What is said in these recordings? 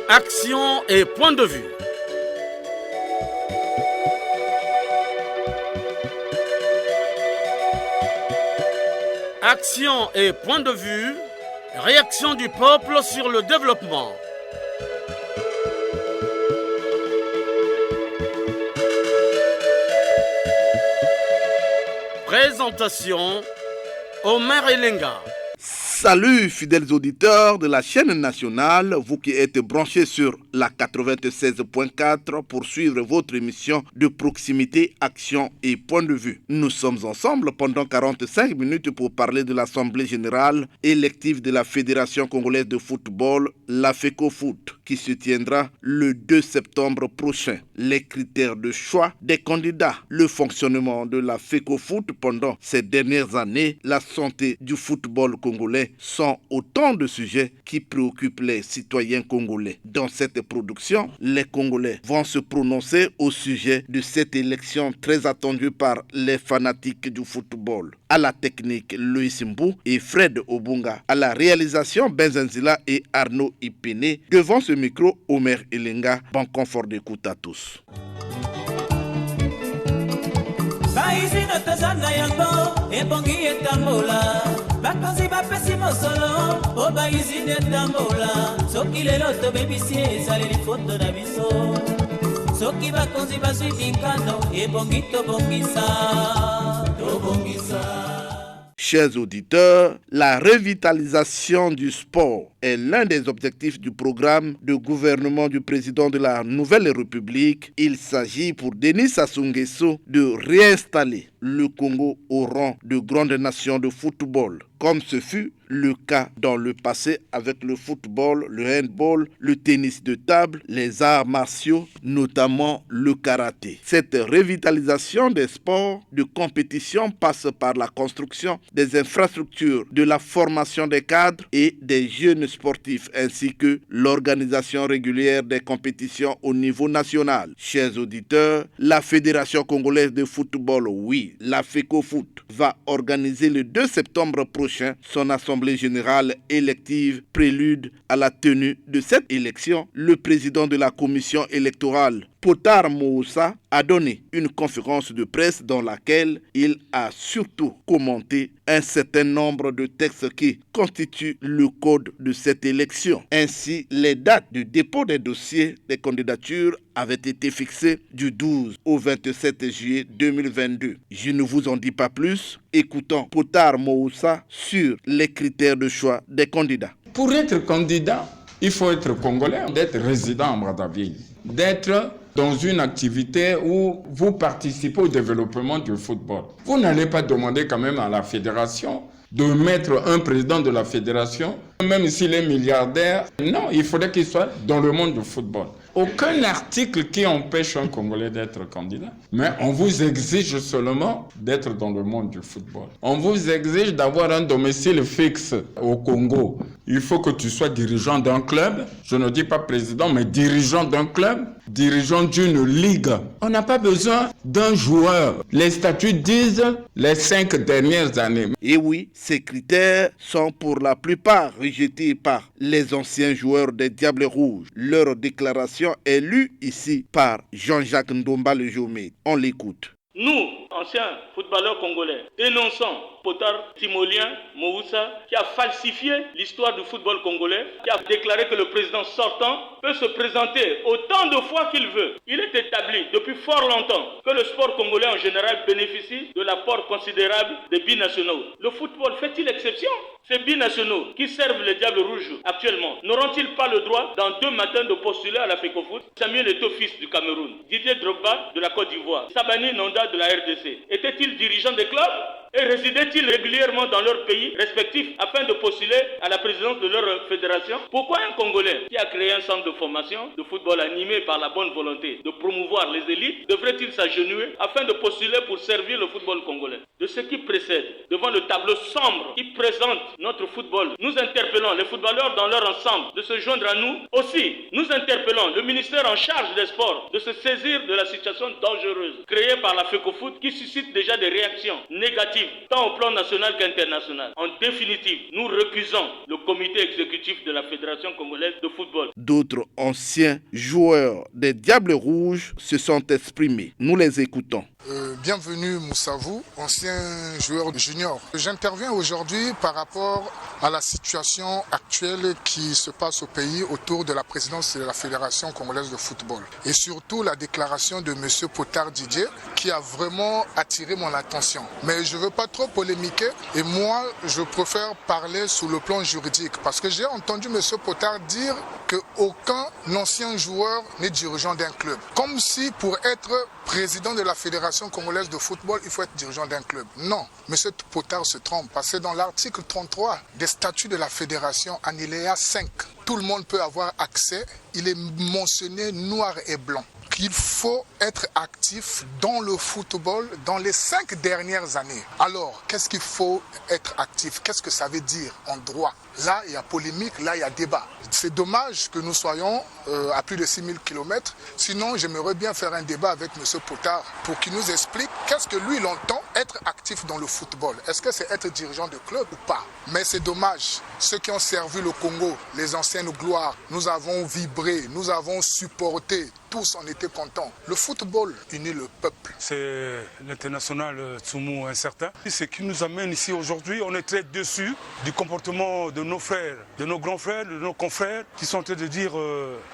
Action et point de vue. Action et point de vue. Réaction du peuple sur le développement. Présentation Omer Elenga. Salut fidèles auditeurs de la chaîne nationale, vous qui êtes branchés sur la 96.4 pour suivre votre émission de proximité, action et point de vue. Nous sommes ensemble pendant 45 minutes pour parler de l'Assemblée générale élective de la Fédération congolaise de football, la FECOFOOT, qui se tiendra le 2 septembre prochain. Les critères de choix des candidats, le fonctionnement de la FECOFOOT pendant ces dernières années, la santé du football congolais sont autant de sujets qui préoccupent les citoyens congolais. Dans cette production, les Congolais vont se prononcer au sujet de cette élection très attendue par les fanatiques du football. À la technique, Loïs Mbou et Fred Obunga. À la réalisation, Benzenzila et Arnaud Ipene. Devant ce micro, Omer Elenga. Bon confort d'écoute à tous. bakonzi bapesi mosolo po baizine tambola soki lelo tobebisi ezaleli foto na biso soki bakonzi bazwi bingano ebongi tobongisa. Chers auditeurs, la revitalisation du sport est l'un des objectifs du programme de gouvernement du président de la Nouvelle République. Il s'agit pour Denis Sassou Nguesso de réinstaller le Congo au rang de grande nation de football, comme ce fut le cas dans le passé avec le football, le handball, le tennis de table, les arts martiaux, notamment le karaté. Cette revitalisation des sports de compétition passe par la construction des infrastructures, de la formation des cadres et des jeunes sportifs, ainsi que l'organisation régulière des compétitions au niveau national. Chers auditeurs, la Fédération congolaise de football, oui, la FECOFOOT, va organiser le 2 septembre prochain son assemblée générale élective, prélude à la tenue de cette élection. Le président de la commission électorale, Potar Moussa, a donné une conférence de presse dans laquelle il a surtout commenté un certain nombre de textes qui constituent le code de cette élection. Ainsi, les dates de dépôt des dossiers des candidatures avaient été fixées du 12 au 27 juillet 2022. Je ne vous en dis pas plus. Écoutons Potar Moussa sur les critères de choix des candidats. Pour être candidat, il faut être congolais, d'être résident en Brazzaville, d'être dans une activité où vous participez au développement du football. Vous n'allez pas demander quand même à la fédération de mettre un président de la fédération, même s'il est milliardaire. Non, il faudrait qu'il soit dans le monde du football. Aucun article qui empêche un Congolais d'être candidat, mais on vous exige seulement d'être dans le monde du football. On vous exige d'avoir un domicile fixe au Congo. Il faut que tu sois dirigeant d'un club, je ne dis pas président, mais dirigeant d'un club, dirigeant d'une ligue. On n'a pas besoin d'un joueur. Les statuts disent les 5 dernières années. Et oui, ces critères sont pour la plupart rejetés par les anciens joueurs des Diables Rouges. Leur déclaration est lue ici par Jean-Jacques Ndomba le Jomé. On l'écoute. Nous, anciens footballeurs congolais, dénonçons Potar Timolien Moussa qui a falsifié l'histoire du football congolais, qui a déclaré que le président sortant peut se présenter autant de fois qu'il veut. Il est établi depuis fort longtemps que le sport congolais en général bénéficie de l'apport considérable des binationaux. Le football fait-il exception? Ces binationaux qui servent les Diables Rouges actuellement n'auront-ils pas le droit dans 2 matins de postuler à la FECOFOOT? Samuel Eto'o, fils du Cameroun, Didier Drogba de la Côte d'Ivoire, Sabani Nanda de la RDC, étaient-ils dirigeants des clubs et résidaient-ils régulièrement dans leur pays respectifs afin de postuler à la présidence de leur fédération? Pourquoi un Congolais qui a créé un centre de formation de football animé par la bonne volonté de promouvoir les élites devrait-il s'agenouiller afin de postuler pour servir le football congolais? De ce qui précède, devant le tableau sombre qui présente notre football, nous interpellons les footballeurs dans leur ensemble de se joindre à nous. Aussi, nous interpellons le ministère en charge des sports de se saisir de la situation dangereuse créée par la FECOFOOT qui suscite déjà des réactions négatives tant au plan plan national qu'international. En définitive, nous récusons le comité exécutif de la Fédération congolaise de football. D'autres anciens joueurs des Diables Rouges se sont exprimés. Nous les écoutons. Bienvenue Moussavou, ancien joueur junior. J'interviens aujourd'hui par rapport à la situation actuelle qui se passe au pays autour de la présidence de la Fédération congolaise de football. Et surtout la déclaration de M. Potard Didier qui a vraiment attiré mon attention. Mais je ne veux pas trop polémiquer et moi je préfère parler sous le plan juridique parce que j'ai entendu M. Potard dire qu'aucun ancien joueur n'est dirigeant d'un club. Comme si pour être président de la Fédération congolaise de football, il faut être dirigeant d'un club. Non, M. Potard se trompe parce que dans l'article 33 des statuts de la Fédération, alinéa 5, tout le monde peut avoir accès. Il est mentionné noir et blanc qu'il faut être actif dans le football dans les 5 dernières années. Alors, qu'est-ce qu'il faut être actif? Qu'est-ce que ça veut dire en droit? Là, il y a polémique, là, il y a débat. C'est dommage que nous soyons à plus de 6000 km. Sinon, j'aimerais bien faire un débat avec M. Potard pour qu'il nous explique qu'est-ce que lui, il entend être actif dans le football. Est-ce que c'est être dirigeant de club ou pas? Mais c'est dommage. Ceux qui ont servi le Congo, les anciennes gloires, nous avons vibré, nous avons supporté. Tous en étaient contents. Le football unit le peuple. C'est l'international Tsumu incertain. Ce qui nous amène ici aujourd'hui, on est très déçus du comportement de nos frères, de nos grands frères, de nos confrères qui sont en train de dire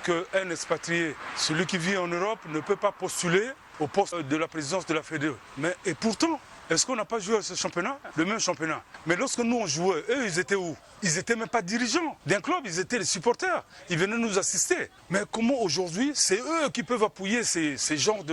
qu'un expatrié, celui qui vit en Europe, ne peut pas postuler au poste de la présidence de la FEDE. Et pourtant, est-ce qu'on n'a pas joué à ce championnat? Le même championnat. Mais lorsque nous on jouait, eux ils étaient où? Ils n'étaient même pas dirigeants d'un club, ils étaient les supporters. Ils venaient nous assister. Mais comment aujourd'hui, c'est eux qui peuvent appuyer ces genres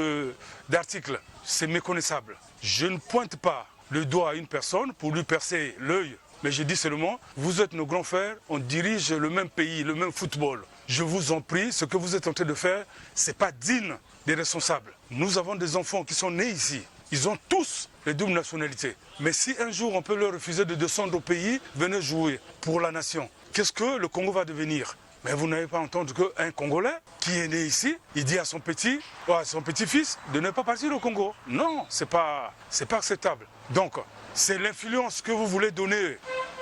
d'articles? C'est méconnaissable. Je ne pointe pas le doigt à une personne pour lui percer l'œil. Mais je dis seulement, vous êtes nos grands frères, on dirige le même pays, le même football. Je vous en prie, ce que vous êtes en train de faire, ce n'est pas digne des responsables. Nous avons des enfants qui sont nés ici. Ils ont tous les doubles nationalités. Mais si un jour on peut leur refuser de descendre au pays, venez jouer pour la nation. Qu'est-ce que le Congo va devenir? Mais vous n'avez pas entendu qu'un Congolais qui est né ici, il dit à son petit-fils de ne pas partir au Congo. Non, c'est pas acceptable. Donc, c'est l'influence que vous voulez donner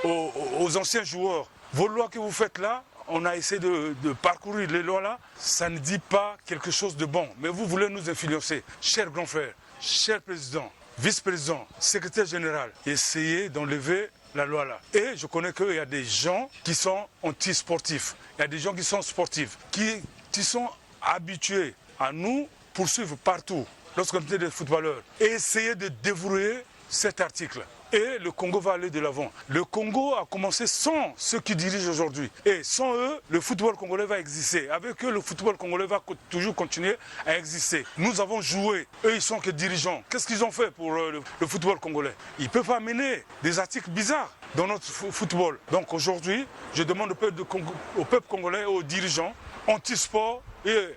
aux anciens joueurs. Vos lois que vous faites là, on a essayé de parcourir les lois là, ça ne dit pas quelque chose de bon. Mais vous voulez nous influencer. Chers grands frères, chers présidents, vice-présidents, secrétaire général, essayez d'enlever la loi là. Et je connais qu'il y a des gens qui sont anti-sportifs. Il y a des gens qui sont sportifs, qui sont habitués à nous poursuivre partout lorsqu'on était des footballeurs. Et essayez de déverrouiller cet article. Et le Congo va aller de l'avant. Le Congo a commencé sans ceux qui dirigent aujourd'hui. Et sans eux, le football congolais va exister. Avec eux, le football congolais va toujours continuer à exister. Nous avons joué. Eux, ils sont que dirigeants. Qu'est-ce qu'ils ont fait pour le football congolais? Ils peuvent amener des articles bizarres dans notre football. Donc aujourd'hui, je demande au peuple congolais et aux dirigeants anti-sport et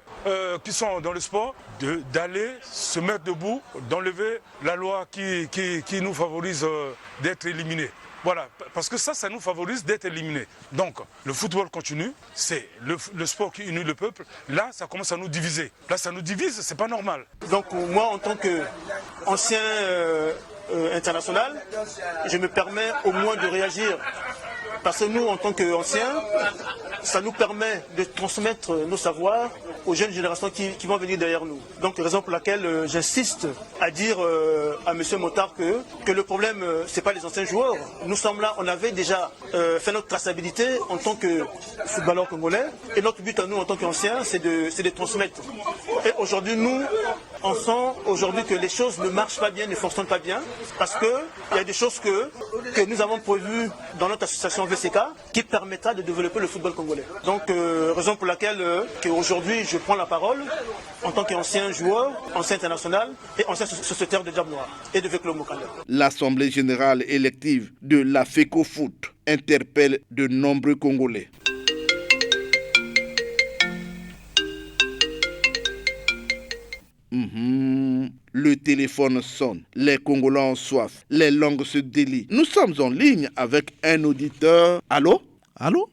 qui sont dans le sport d'aller se mettre debout, d'enlever la loi qui nous favorise d'être éliminés. Voilà, parce que ça nous favorise d'être éliminés. Donc, le football continue, c'est le sport qui unit le peuple. Là, ça commence à nous diviser. Là, ça nous divise, c'est pas normal. Donc, moi, en tant qu'ancien international, je me permets au moins de réagir. Parce que nous, en tant qu'anciens, ça nous permet de transmettre nos savoirs aux jeunes générations qui vont venir derrière nous. Donc, raison pour laquelle j'insiste à dire à M. Motard que le problème, ce n'est pas les anciens joueurs. Nous sommes là, on avait déjà fait notre traçabilité en tant que footballeur congolais. Et notre but à nous, en tant qu'anciens, c'est de transmettre. Et aujourd'hui, nous, on sent aujourd'hui que les choses ne marchent pas bien, ne fonctionnent pas bien, parce qu'il y a des choses que nous avons prévues dans notre association VCK qui permettra de développer le football congolais. Donc, raison pour laquelle aujourd'hui je prends la parole en tant qu'ancien joueur, ancien international et ancien sociétaire de Diable Noir et de Veclo Mokanda. L'Assemblée générale élective de la FECO Foot interpelle de nombreux Congolais. Le téléphone sonne, les Congolais ont soif, les langues se délient. Nous sommes en ligne avec un auditeur. Allô? Allô?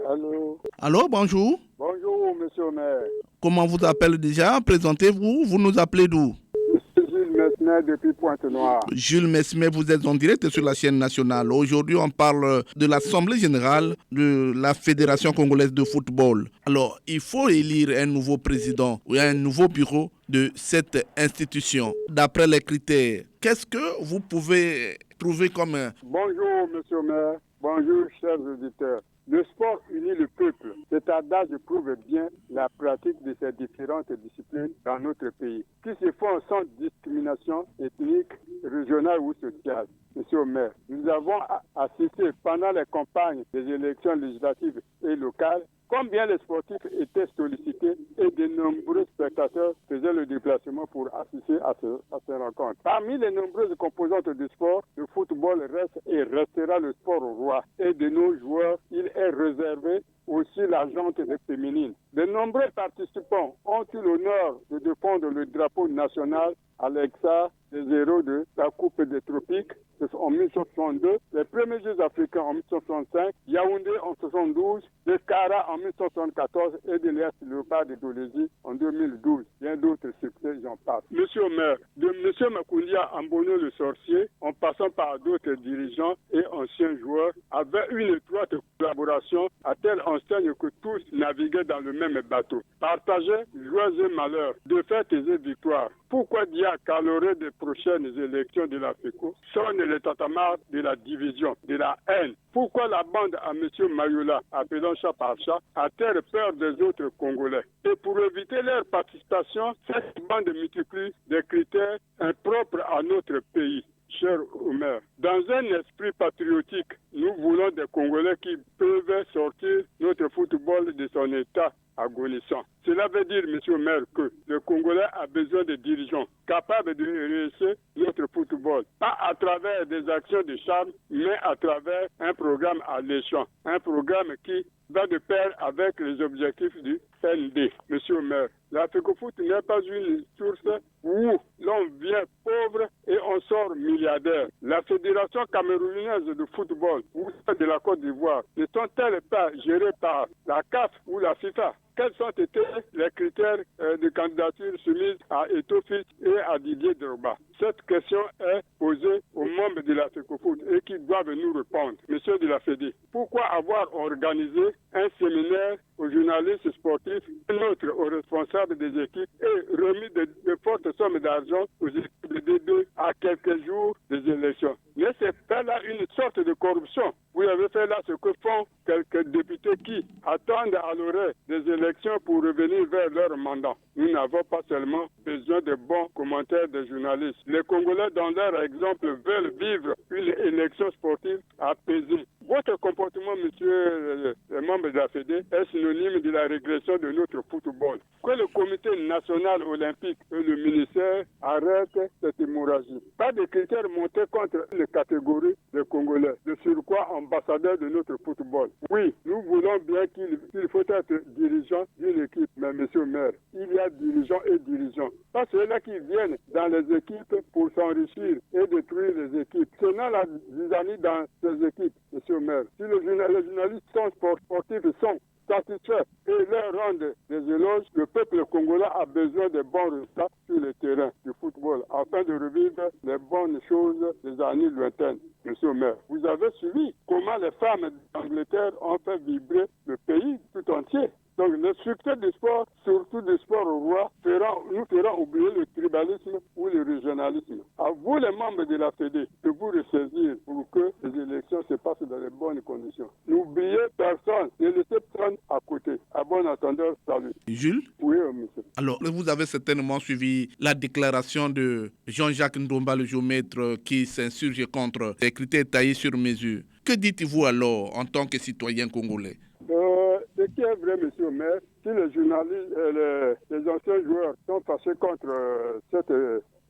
Allô? Allô, bonjour. Bonjour, monsieur le maire. Comment vous appelez déjà? Présentez-vous, vous nous appelez d'où? Monsieur Gilles Mesmer depuis Pointe-Noire. Jules Mesmer, vous êtes en direct sur la chaîne nationale. Aujourd'hui, on parle de l'Assemblée générale de la Fédération congolaise de football. Alors, il faut élire un nouveau président ou un nouveau bureau de cette institution. D'après les critères, qu'est-ce que vous pouvez trouver comme... Bonjour, monsieur le maire. Bonjour, chers auditeurs. Le sport unit le peuple. Cet adage prouve bien la pratique de ces différentes disciplines dans notre pays, qui se font sans discrimination ethnique, régionale ou sociale. Monsieur le maire, nous avons assisté pendant les campagnes des élections législatives et locales combien les sportifs étaient sollicités et de nombreux spectateurs faisaient le déplacement pour assister à ces rencontres. Parmi les nombreuses composantes du sport, le football reste et restera le sport roi. Et de nos joueurs, il est réservé aussi la jante féminine. De nombreux participants ont eu l'honneur de défendre le drapeau national à l'Exa des héros de la Coupe des Tropiques en 1962, les premiers Jeux africains en 1965, Yaoundé en 1972, le Kara en 1974 et de l'Est Léopard de Dolésie en 2012. Bien d'autres succès, j'en passe. Monsieur le maire, de Monsieur Makoundia Ambono le sorcier, en passant par d'autres dirigeants et anciens joueurs, avait une étroite collaboration à telle enseigne que tous naviguaient dans le même bateau. Partageaient joies et malheurs, défaites et victoires. Pourquoi Dia calorer des prochaines élections de la FECO sonne les tatamars de la division, de la haine? Pourquoi la bande à M. Mayola, appelant chat par chat, a-t-elle peur des autres Congolais? Et pour éviter leur participation, cette bande multiplie des critères impropres à notre pays. Cher Omer, dans un esprit patriotique, nous voulons des Congolais qui peuvent sortir notre football de son état agonissant. Cela veut dire, monsieur le maire, que le Congolais a besoin de dirigeants capables de réussir notre football. Pas à travers des actions de charme, mais à travers un programme alléchant. Un programme qui va de pair avec les objectifs du ND. Monsieur le maire, la FECOFOOT n'est pas une source où l'on vient pauvre et on sort milliardaire. La Fédération camerounaise de football ou de la Côte d'Ivoire ne sont-elles pas gérées par la CAF ou la FIFA? Quels ont été les critères de candidature soumis à Eto'o-Fils et à Didier Drogba? Cette question est posée aux membres de la FECOFOOT et qui doivent nous répondre. Monsieur de la Fédé, pourquoi avoir organisé un séminaire aux journalistes sportifs, un autre aux responsables des équipes et remis de fortes sommes d'argent aux équipes de D2 à quelques jours des élections? N'est-ce pas là une sorte de corruption? Vous avez fait là ce que font quelques députés qui attendent à l'oreille des élections pour revenir vers leur mandat. Nous n'avons pas seulement besoin de bons commentaires des journalistes. Les Congolais, dans leur exemple, veulent vivre une élection sportive apaisée. Votre comportement, monsieur le membre de la Fédé, est synonyme de la régression de notre football. Que le comité national olympique et le ministère arrêtent cette hémorragie. Pas de critères montés contre les catégories de Congolais. De surcroît, ambassadeurs de notre football. Oui, nous voulons bien qu'il faut être dirigeant d'une équipe, mais monsieur le maire, il y a dirigeants et dirigeants. Pas ceux-là qui viennent dans les équipes pour s'enrichir et détruire les équipes. C'est non la zizanie dans ces équipes, monsieur le maire. Si les journalistes sont sportifs, sont satisfaits et leur rendent des éloges, le peuple congolais a besoin de bons résultats sur le terrain du football afin de revivre les bonnes choses des années lointaines. Monsieur le maire, vous avez suivi comment les femmes d'Angleterre ont fait vibrer le pays tout entier. Donc le succès du sport, surtout du sport au roi, nous fera oublier le tribalisme ou le régionalisme. À vous les membres de la Fédé de vous ressaisir pour que les élections se passent dans les bonnes conditions. N'oubliez personne, ne laissez personne à côté. À bon entendeur, salut. Jules? Oui, monsieur. Alors, vous avez certainement suivi la déclaration de Jean-Jacques Ndomba, le géomètre, qui s'insurge contre les critères taillés sur mesure. Que dites-vous alors en tant que citoyen congolais? Ce qui est vrai, monsieur le maire, si les journalistes et les anciens joueurs sont fâchés contre cette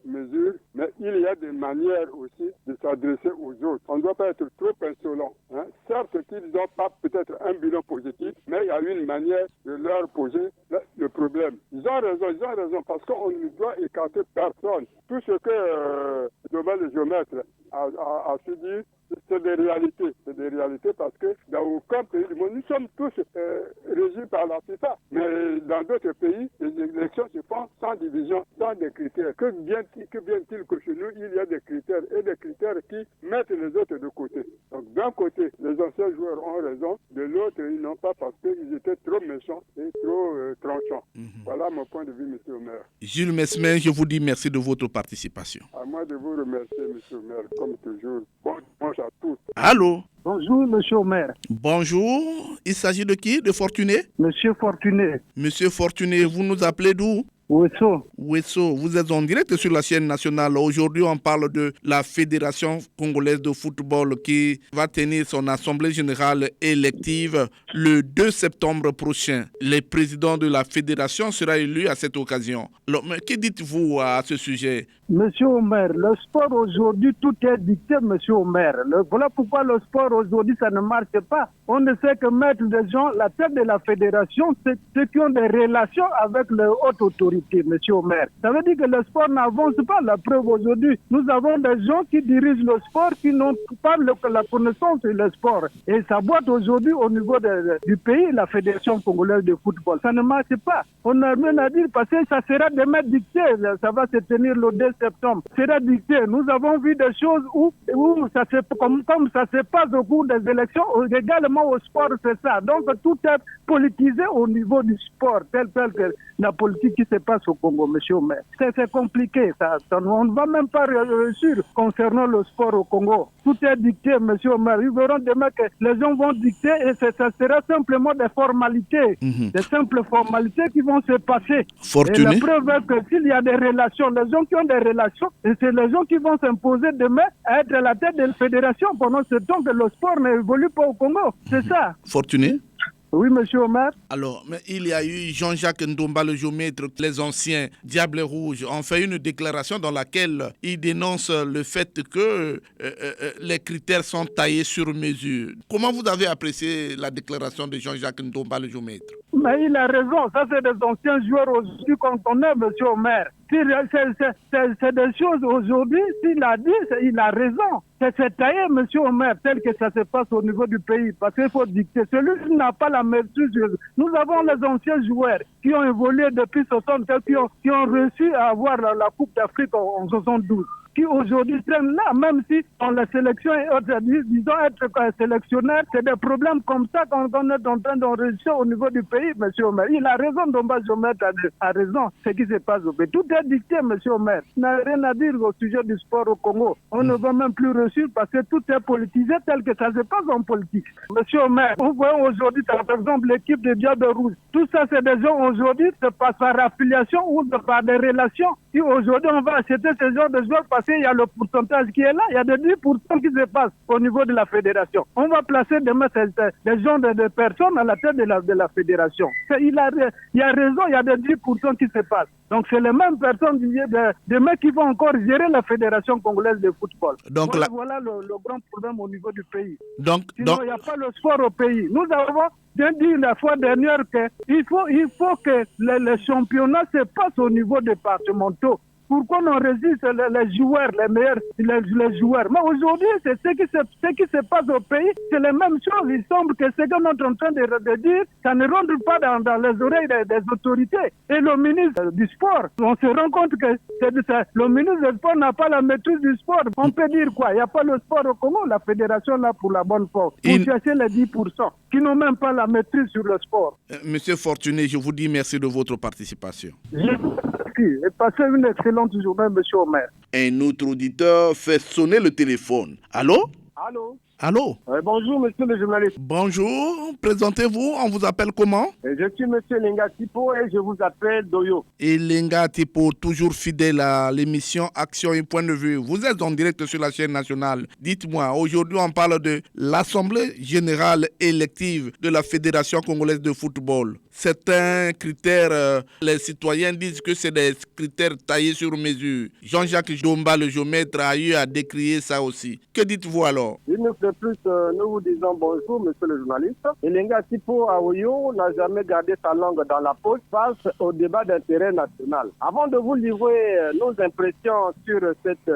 mesure, mais il y a des manières aussi de s'adresser aux autres. On ne doit pas être trop insolent. Certes qu'ils n'ont pas peut-être un bilan positif, mais il y a une manière de leur poser le problème. Ils ont raison, parce qu'on ne doit écarter personne. Tout ce que le géomètre a su dire, c'est des réalités. réalité parce que dans aucun pays du monde, nous sommes tous régis par la FIFA. Mais dans d'autres pays, les élections se font sans division, sans des critères. Que vient-il que chez nous, il y a des critères et des critères qui mettent les autres de côté. Donc d'un côté, les anciens joueurs ont raison, de l'autre, ils n'ont pas parce qu'ils étaient trop méchants et trop tranchants. Voilà mon point de vue, monsieur le maire. Jules Mesmer, je vous dis merci de votre participation. À moi de vous remercier, monsieur le maire, comme toujours. Bon dimanche à tous. Allô? Bonjour, monsieur le maire. Bonjour. Il s'agit de qui? De Fortuné? Monsieur Fortuné. Monsieur Fortuné, vous nous appelez d'où? Ouesso. Ouesso, vous êtes en direct sur la chaîne nationale. Aujourd'hui, on parle de la Fédération congolaise de football qui va tenir son assemblée générale élective le 2 septembre prochain. Le président de la fédération sera élu à cette occasion. Alors, mais que dites-vous à ce sujet? Monsieur Omer, le sport aujourd'hui, tout est dicté, monsieur Omer. Voilà pourquoi le sport aujourd'hui, ça ne marche pas. On ne sait que mettre des gens, la tête de la fédération, c'est ceux qui ont des relations avec les hautes autorités, monsieur Omer. Ça veut dire que le sport n'avance pas. La preuve aujourd'hui, nous avons des gens qui dirigent le sport, qui n'ont pas la connaissance sur le sport. Et ça boite aujourd'hui au niveau du pays, la Fédération congolaise de football. Ça ne marche pas. On n'a rien à dire parce que ça sera demain dicté. Ça va se tenir le 2 septembre. Sera dicté. Nous avons vu des choses où ça se, comme ça se passe au cours des élections, également au sport, c'est ça. Donc tout est politisé au niveau du sport, tel que la politique qui se passe au Congo, monsieur le maire. C'est compliqué, ça. On ne va même pas réussir concernant le sport au Congo. Tout est dicté, monsieur le maire. Ils verront demain que les gens vont dicter et ça sera simplement des formalités, des simples formalités qui vont se passer. Fortuné. Et la preuve est que s'il y a des relations, les gens qui ont des relations, et c'est les gens qui vont s'imposer demain à être à la tête de la fédération pendant ce temps que le sport n'évolue pas au Congo. C'est ça. Fortuné. Oui, monsieur Omar. Alors, mais il y a eu Jean-Jacques Ndomba, le géomètre, les anciens Diables Rouges ont fait une déclaration dans laquelle ils dénoncent le fait que les critères sont taillés sur mesure. Comment vous avez apprécié la déclaration de Jean-Jacques Ndomba, le géomètre? Mais il a raison, ça c'est des anciens joueurs aujourd'hui qu'on connaît, monsieur Omer. C'est des choses aujourd'hui, s'il a dit, il a raison. C'est taillé, monsieur Omer, tel que ça se passe au niveau du pays, parce qu'il faut dicter. Celui qui n'a pas la maîtrise, nous avons les anciens joueurs qui ont évolué depuis 60, qui ont réussi à avoir la Coupe d'Afrique en 72. Qui aujourd'hui traînent là, même si dans la sélection et autres, disons être sélectionneur, c'est des problèmes comme ça qu'on est en train d'enregistrer au niveau du pays, monsieur Omer. Il a raison, Ndomba Jomet a raison, ce qui se passe au pays. Tout est dicté, monsieur Omer. Il n'a rien à dire au sujet du sport au Congo. On ne va même plus réussir parce que tout est politisé tel que ça se passe en politique. Monsieur Omer, vous voyez aujourd'hui, par exemple, l'équipe de Diables Rouges. Tout ça, c'est des gens aujourd'hui, c'est par affiliation ou par des relations. Et aujourd'hui, on va acheter ce genre de joueurs parce qu'il y a le pourcentage qui est là, il y a des 10% qui se passent au niveau de la fédération. On va placer demain des gens, de personnes à la tête de la fédération. Il y a raison, il y a des 10% qui se passent. Donc c'est les mêmes personnes demain qui vont encore gérer la fédération congolaise de football. Donc voilà le grand problème au niveau du pays. Sinon, il n'y a pas le sport au pays. Nous avons dit la fois dernière qu'il faut que les championnats se passent au niveau départemental. Pourquoi on résiste les joueurs, les meilleurs, les joueurs? Mais aujourd'hui, c'est ce qui se passe au pays, c'est les mêmes choses. Il semble que ce qu'on est en train de dire, ça ne rentre pas dans les oreilles des autorités. Et le ministre du sport, on se rend compte que le ministre du sport n'a pas la maîtrise du sport. On peut dire quoi? Il n'y a pas le sport au Congo, la fédération là pour la bonne forme. Pour chercher les 10% qui n'ont même pas la maîtrise sur le sport. Monsieur Fortuné, je vous dis merci de votre participation. Et passez une excellente journée, monsieur Omer. Un autre auditeur fait sonner le téléphone. Allô? Allô? Allô? Bonjour, monsieur le journaliste. Bonjour, présentez-vous, on vous appelle comment? Je suis monsieur Lenga Tipo et je vous appelle Doyo. Et Lenga Tipo, toujours fidèle à l'émission Action et Point de Vue. Vous êtes en direct sur la chaîne nationale. Dites-moi, aujourd'hui on parle de l'Assemblée générale élective de la Fédération congolaise de football. Certains critères, les citoyens disent que c'est des critères taillés sur mesure. Jean-Jacques Ndomba, le géomètre, a eu à décrier ça aussi. Que dites-vous alors? Il ne de plus, nous vous disons bonjour, monsieur le journaliste. Elenga Tipo Aoyo n'a jamais gardé sa langue dans la poche face au débat d'intérêt national. Avant de vous livrer nos impressions sur cette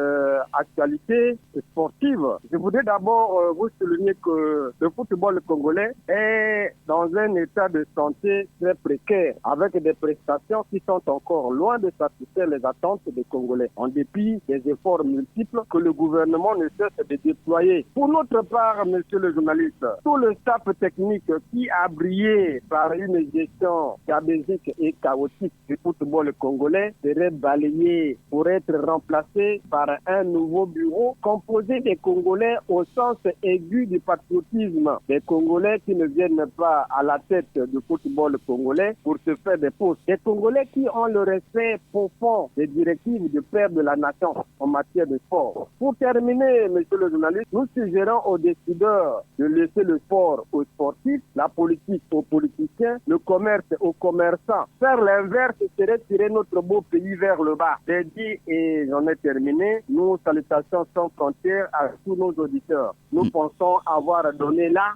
actualité sportive, je voudrais d'abord vous souligner que le football congolais est dans un état de santé très précaire, avec des prestations qui sont encore loin de satisfaire les attentes des Congolais, en dépit des efforts multiples que le gouvernement ne cesse de déployer. Pour notre part, monsieur le journaliste, tout le staff technique qui a brillé par une gestion cabésique et chaotique du football congolais serait balayé pour être remplacé par un nouveau bureau composé des Congolais au sens aigu du patriotisme, des Congolais qui ne viennent pas à la tête du football congolais pour se faire des postes, des Congolais qui ont le respect profond des directives du père de la nation en matière de sport. Pour terminer, monsieur le journaliste, nous suggérons aux décideurs de laisser le sport aux sportifs, la politique aux politiciens, le commerce aux commerçants. Faire l'inverse serait tirer notre beau pays vers le bas. J'ai dit et j'en ai terminé. Nous, salutations sans frontières à tous nos auditeurs. Nous pensons avoir donné là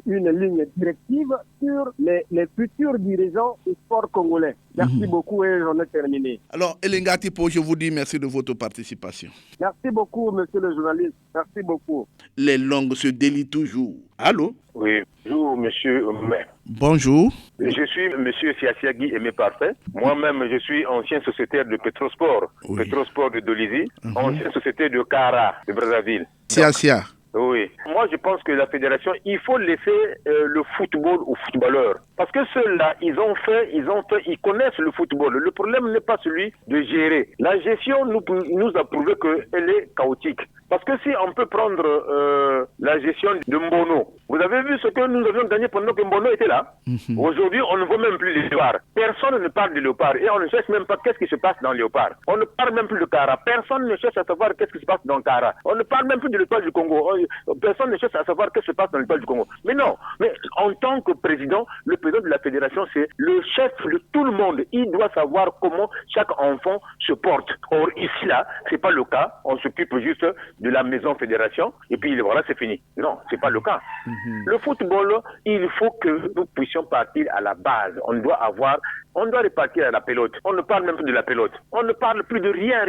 une ligne directive sur les futurs dirigeants du sport congolais. Merci beaucoup et j'en ai terminé. Alors, Elenga Tipo, je vous dis merci de votre participation. Merci beaucoup, monsieur le journaliste. Merci beaucoup. Les langues se délient toujours. Allô? Oui, bonjour, monsieur Omer. Bonjour. Je suis monsieur Siasiagi Aimé Parfait. Moi-même, je suis ancien sociétaire de Petrosport, Petrosport de Dolisie, ancien sociétaire de Cara, de Brazzaville. Siasia. Oui. Moi, je pense que la fédération, il faut laisser le football aux footballeurs. Parce que ceux-là, ils connaissent le football. Le problème n'est pas celui de gérer. La gestion nous a prouvé qu'elle est chaotique. Parce que si on peut prendre la gestion de Mbono, vous avez vu ce que nous avions gagné pendant que Mbono était là. Aujourd'hui, on ne voit même plus les léopards. Personne ne parle de léopards et on ne cherche même pas qu'est-ce qui se passe dans léopard. On ne parle même plus de Cara. Personne ne cherche à savoir qu'est-ce qui se passe dans Cara. On ne parle même plus de l'étoile du Congo. Personne ne cherche à savoir qu'est-ce qui se passe dans l'étoile du Congo. Mais non, mais en tant que président, le président de la fédération, c'est le chef de tout le monde. Il doit savoir comment chaque enfant se porte. Or, ici, là, c'est pas le cas. On s'occupe juste de la maison fédération et puis voilà, c'est fini. Non, c'est pas le cas. Le football, il faut que nous puissions partir à la base. On doit répartir à la pelote. On ne parle même plus de la pelote. On ne parle plus de rien.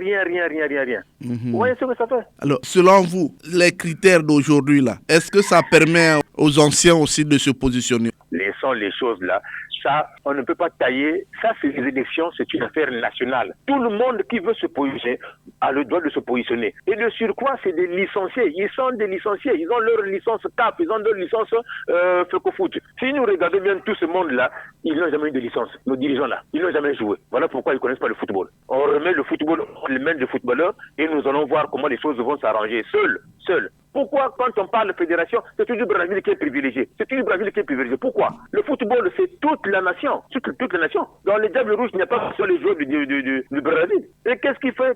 Vous voyez ce que ça fait? Alors, selon vous, les critères d'aujourd'hui, là, est-ce que ça permet aux anciens aussi de se positionner? Laissons les choses là. Ça, on ne peut pas tailler. Ça, c'est les élections, c'est une affaire nationale. Tout le monde qui veut se positionner a le droit de se positionner. Et de surcroît, c'est des licenciés. Ils sont des licenciés. Ils ont leur licence CAP, ils ont leur licence Fecofoot. Si nous regardons bien tout ce monde-là, ils n'ont jamais eu de licence. Nos dirigeants-là, ils n'ont jamais joué. Voilà pourquoi ils ne connaissent pas le football. On remet le football dans les mains des footballeurs et nous allons voir comment les choses vont s'arranger. Seul. Pourquoi, quand on parle de fédération, c'est toujours le Brésil qui est privilégié? C'est toujours le Brésil qui est privilégié. Pourquoi? Le football, c'est toute la nation. Toute la nation. Dans les Diables Rouges, il n'y a pas que sur les joueurs du Brésil. Et qu'est-ce qui fait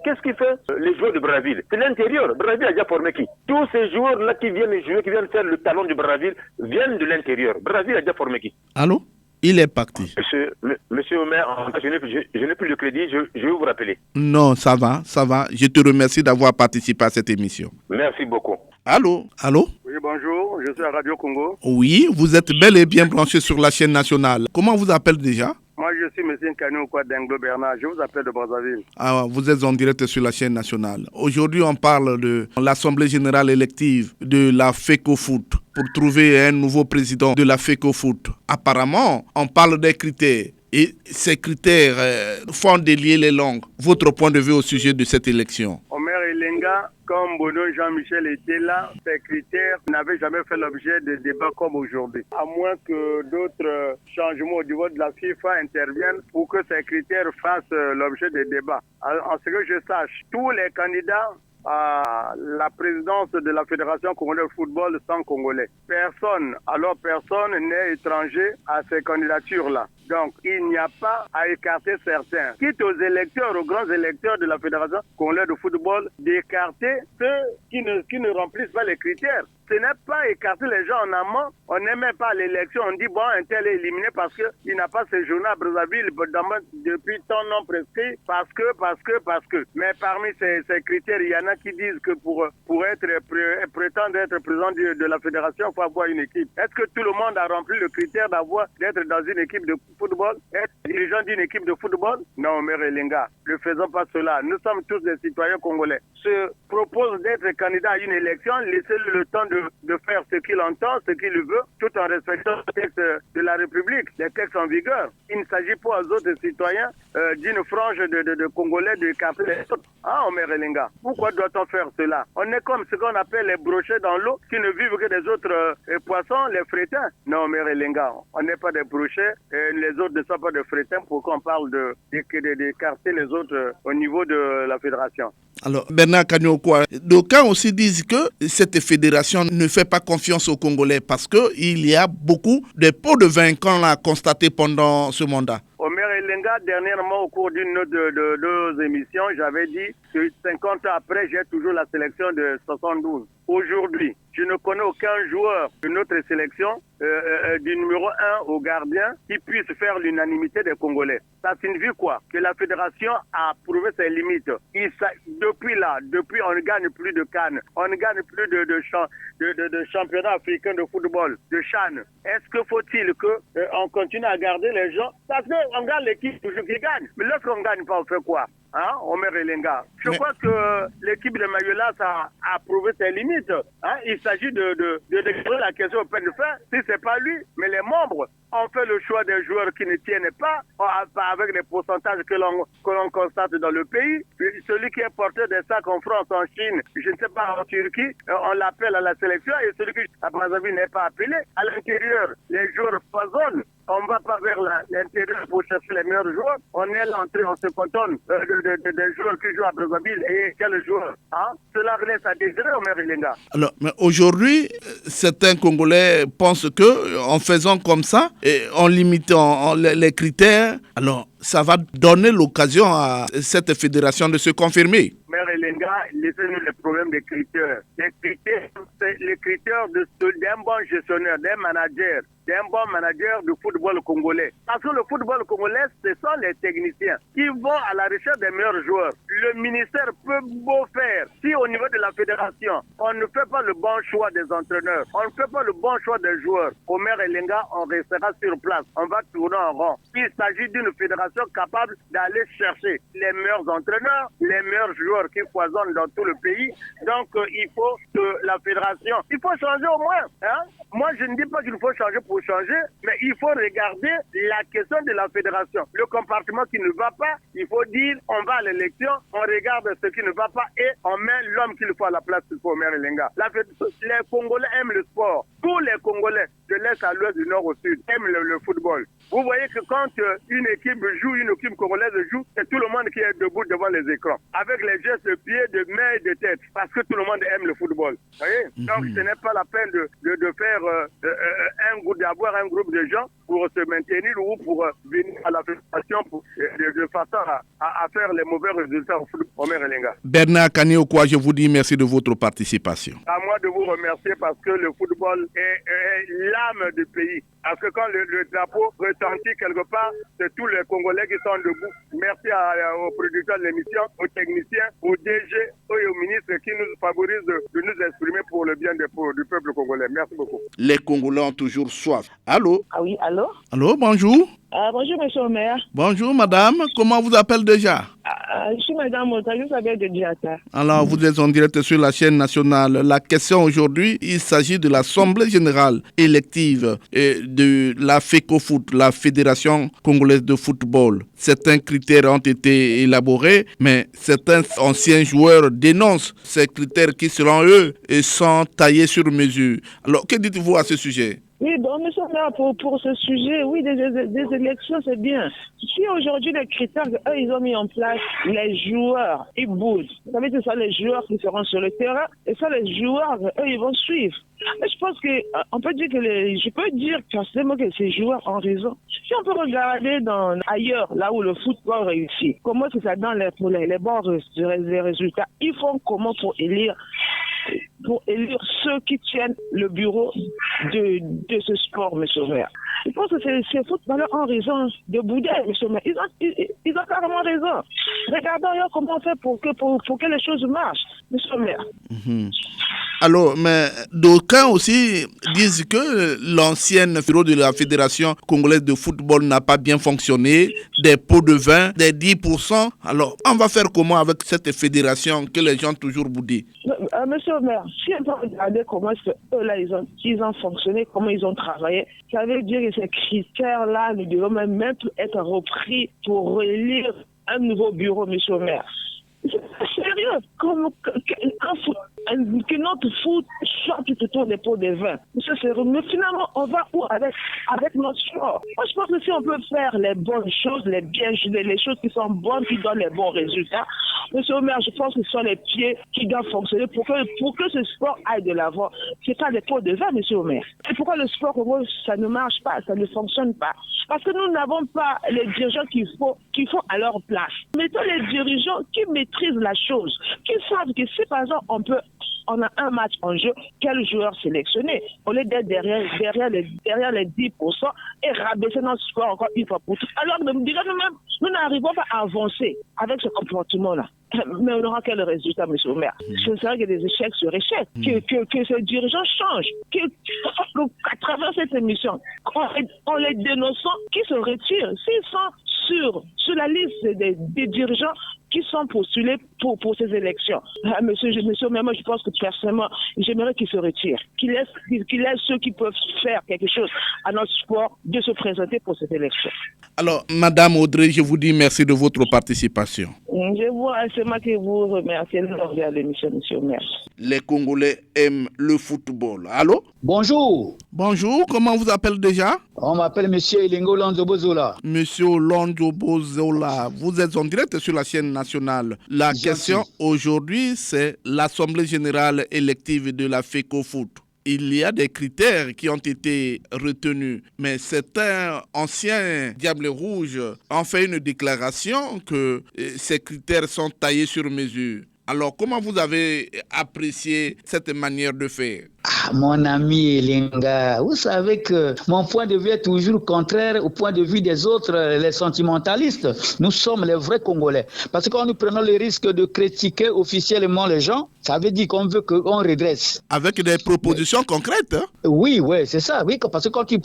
les joueurs du Brésil? C'est l'intérieur. Le Brésil a déjà formé qui? Tous ces joueurs-là qui viennent jouer, qui viennent faire le talon du Brésil, viennent de l'intérieur. Le Brésil a déjà formé qui? Allô? Il est parti. Monsieur Omer, je n'ai plus le crédit, je vais vous rappeler. Non, ça va. Je te remercie d'avoir participé à cette émission. Merci beaucoup. Allô? Oui, bonjour, je suis à Radio Congo. Oui, vous êtes bel et bien branché sur la chaîne nationale. Comment vous appelez déjà? Moi, je suis M. Nkanou Kwadenglo Bernard, je vous appelle de Brazzaville. Ah, vous êtes en direct sur la chaîne nationale. Aujourd'hui, on parle de l'Assemblée générale élective de la FECOFOOT pour trouver un nouveau président de la FECOFOOT. Apparemment, on parle des critères. Et ces critères font délier les langues. Votre point de vue au sujet de cette élection? Omer Elenga, comme Bono Jean-Michel était là, ces critères n'avaient jamais fait l'objet de débats comme aujourd'hui. À moins que d'autres changements au niveau de la FIFA interviennent pour que ces critères fassent l'objet de débats. En ce que je sache, tous les candidats à la présidence de la Fédération congolaise de football sont congolais. Personne n'est étranger à ces candidatures-là. Donc, il n'y a pas à écarter certains. Quitte aux électeurs, aux grands électeurs de la Fédération congolaise de football, d'écarter ceux qui ne remplissent pas les critères. Ce n'est pas écarter les gens en amont. On n'aimait pas l'élection. On dit, bon, un tel est éliminé parce qu'il n'a pas séjourné à Brazzaville depuis tant non prescrit, parce que. Mais parmi ces critères, il y en a qui disent que pour prétendre être président de la fédération, il faut avoir une équipe. Est-ce que tout le monde a rempli le critère d'être dans une équipe de football, être dirigeant d'une équipe de football? Non, Mère Elenga, ne faisons pas cela. Nous sommes tous des citoyens congolais. Se propose d'être candidat à une élection, laissez-le le temps de faire ce qu'il entend, ce qu'il veut, tout en respectant le texte de la République, les textes en vigueur. Il ne s'agit pas aux autres citoyens d'une frange de Congolais de écarter les autres. Ah, Omer Elenga, pourquoi doit-on faire cela? On est comme ce qu'on appelle les brochets dans l'eau qui ne vivent que des autres poissons, les frétins. Non, Omer Elenga, on n'est pas des brochets et les autres ne sont pas des frétins. Pourquoi on parle d'écarter les autres au niveau de la fédération? Alors, Bernard Kanyokwa, d'aucuns aussi disent que cette fédération ne fait pas confiance aux Congolais parce qu'il y a beaucoup de pots de vin qu'on a constaté pendant ce mandat. Omer Elenga, dernièrement, au cours d'une de nos émissions, j'avais dit que 50 ans après, j'ai toujours la sélection de 72. Aujourd'hui, je ne connais aucun joueur de notre sélection, du numéro 1 au gardien, qui puisse faire l'unanimité des Congolais. Ça signifie quoi? Que la fédération a prouvé ses limites. Depuis on ne gagne plus de CAN, on ne gagne plus de championnat africain de football, de CHAN. Est-ce que faut-il qu'on continue à garder les gens? Parce qu'on garde l'équipe toujours qui gagne. Mais lorsqu'on ne gagne pas, on fait quoi? Hein, Omer Elenga. Je crois que l'équipe de Mayolas a prouvé ses limites. Hein? Il s'agit de déclarer la question au peine de fer. Si ce n'est pas lui, mais les membres ont fait le choix des joueurs qui ne tiennent pas avec les pourcentages que l'on constate dans le pays. Celui qui est porteur des sacs en France, en Chine, je ne sais pas, en Turquie, on l'appelle à la sélection et celui qui à Brazzaville n'est pas appelé. À l'intérieur, les joueurs foisonnent. On ne va pas vers l'intérieur pour chercher les meilleurs joueurs. On est à l'entrée, on se contente des joueurs qui jouent à Brazzaville. Et quel joueur? Hein? Cela laisse à désirer, Omer Elenga. Alors, mais aujourd'hui, certains Congolais pensent que en faisant comme ça, et en limitant les critères, alors ça va donner l'occasion à cette fédération de se confirmer. Mère Elenga, laissez-nous les problèmes des critères. Les critères, c'est les critères d'un bon gestionnaire, d'un bon manager du football congolais. Parce que le football congolais, ce sont les techniciens qui vont à la recherche des meilleurs joueurs. Le ministère peut beau faire. Si au niveau de la fédération, on ne fait pas le bon choix des entraîneurs, on ne fait pas le bon choix des joueurs, Omer Elenga, on restera sur place. On va tourner en rond. Il s'agit d'une fédération capable d'aller chercher les meilleurs entraîneurs, les meilleurs joueurs qui foisonnent dans tout le pays. Donc, il faut que la fédération, il faut changer au moins. Hein? Moi, je ne dis pas qu'il faut changer pour changer, mais il faut regarder la question de la fédération. Le comportement qui ne va pas, il faut dire, on va à l'élection, on regarde ce qui ne va pas et on met l'homme qu'il faut à la place du Omer Elenga. Les Congolais aiment le sport. Tous les Congolais, de l'Est à l'Ouest, du Nord au Sud, aiment le football. Vous voyez que quand une équipe joue, une équipe congolaise joue, c'est tout le monde qui est debout devant les écrans, avec les gestes de pied, de main et de tête, parce que tout le monde aime le football. Vous voyez? Donc ce n'est pas la peine de faire d'avoir un groupe de gens pour se maintenir ou pour venir à la fédération de façon à faire les mauvais résultats au football. Omer Elenga. Bernard Kanyokwa, je vous dis merci de votre participation. À moi de vous remercier parce que le football est l'âme du pays. Parce que quand le drapeau retentit quelque part, c'est tous les Congolais qui sont debout. Merci aux producteurs de l'émission, aux techniciens, aux DG et aux ministres qui nous favorisent de nous exprimer pour le bien du peuple congolais. Merci beaucoup. Les Congolais ont toujours soif. Allô? Ah oui, allô? Allô, bonjour. Bonjour, monsieur le maire. Bonjour, madame. Comment vous appelle déjà? Je suis madame Otaïs avec de Diata. Alors, vous êtes en direct sur la chaîne nationale. La question aujourd'hui, il s'agit de l'Assemblée générale élective de la FECOFOOT, la Fédération congolaise de football. Certains critères ont été élaborés, mais certains anciens joueurs dénoncent ces critères qui, selon eux, sont taillés sur mesure. Alors, que dites-vous à ce sujet? Oui, bon, nous sommes là pour ce sujet. Oui, des élections, c'est bien. Si aujourd'hui, les critères qu'eux, ils ont mis en place, les joueurs, ils bougent. Ça veut dire que ce sont les joueurs qui seront sur le terrain et ça, les joueurs, eux, ils vont suivre. Mais je pense que, on peut dire que je peux dire forcément que ces joueurs ont raison. Si on peut regarder ailleurs, là où le football réussit, comment c'est ça dans les bons résultats, ils font comment pour élire pour élire ceux qui tiennent le bureau de ce sport, M. le maire. Je pense que ces footballeurs ont raison de bouder, M. le maire. Ils ont carrément raison. Regardons comment on fait pour que les choses marchent, M. le maire. Alors, mais d'aucuns aussi disent que l'ancienne bureau de la Fédération congolaise de football n'a pas bien fonctionné, des pots de vin, des 10%. Alors, on va faire comment avec cette fédération que les gens ont toujours boudé? Monsieur le maire, si on peut regarder comment eux-là, ils ont fonctionné, comment ils ont travaillé, ça veut dire que ces critères-là ne devraient même plus être repris pour élire un nouveau bureau, monsieur le maire. C'est sérieux, que notre foot soit tout autour des pots de vin. C'est sérieux. Mais finalement, on va où avec notre sport? Moi, je pense que si on peut faire les bonnes choses, les choses qui sont bonnes, qui donnent les bons résultats, monsieur le maire, je pense que ce sont les pieds qui doivent fonctionner pour que ce sport aille de l'avant. C'est pas des pots de vin, monsieur le maire. Et pourquoi le sport, ça ne marche pas, ça ne fonctionne pas? Parce que nous n'avons pas les dirigeants qu'il faut à leur place. Mettons les dirigeants qui maîtrisent la chose, qui savent que si par exemple on a un match en jeu, quel joueur sélectionner? Au lieu d'être derrière les 10% et rabaisser notre sport encore une fois pour toutes. Alors nous-mêmes, nous n'arrivons pas à avancer avec ce comportement-là. Mais on aura quel résultat, monsieur le maire? Ce serait que des échecs sur échecs, que ces dirigeants changent, qu'à travers cette émission, en les dénonçant, qu'ils se retirent. S'ils sont sur la liste des dirigeants qui sont postulés pour ces élections. Monsieur le maire, moi je pense que personnellement, j'aimerais qu'ils se retirent, qu'ils laissent ceux qui peuvent faire quelque chose à notre sport de se présenter pour cette élection. Alors, Madame Audrey, je vous dis merci de votre participation. C'est moi qui vous remercie de l'émission, monsieur le maire. Les Congolais aiment le football. Allô? Bonjour. Bonjour, comment vous appelez déjà? On m'appelle Monsieur Elingo Lonzo-Bozola. Monsieur Lonzo-Bozola, vous êtes en direct sur la chaîne nationale. La question aujourd'hui, c'est l'Assemblée générale élective de la FECOFOOT. Il y a des critères qui ont été retenus, mais certains anciens Diables Rouges ont fait une déclaration que ces critères sont taillés sur mesure. Alors, comment vous avez apprécié cette manière de faire? Mon ami Elinga, vous savez que mon point de vue est toujours contraire au point de vue des autres, les sentimentalistes. Nous sommes les vrais Congolais. Parce que quand nous prenons le risque de critiquer officiellement les gens, ça veut dire qu'on veut qu'on redresse. Avec des propositions concrètes, hein? Oui, c'est ça. Oui, parce que quand tu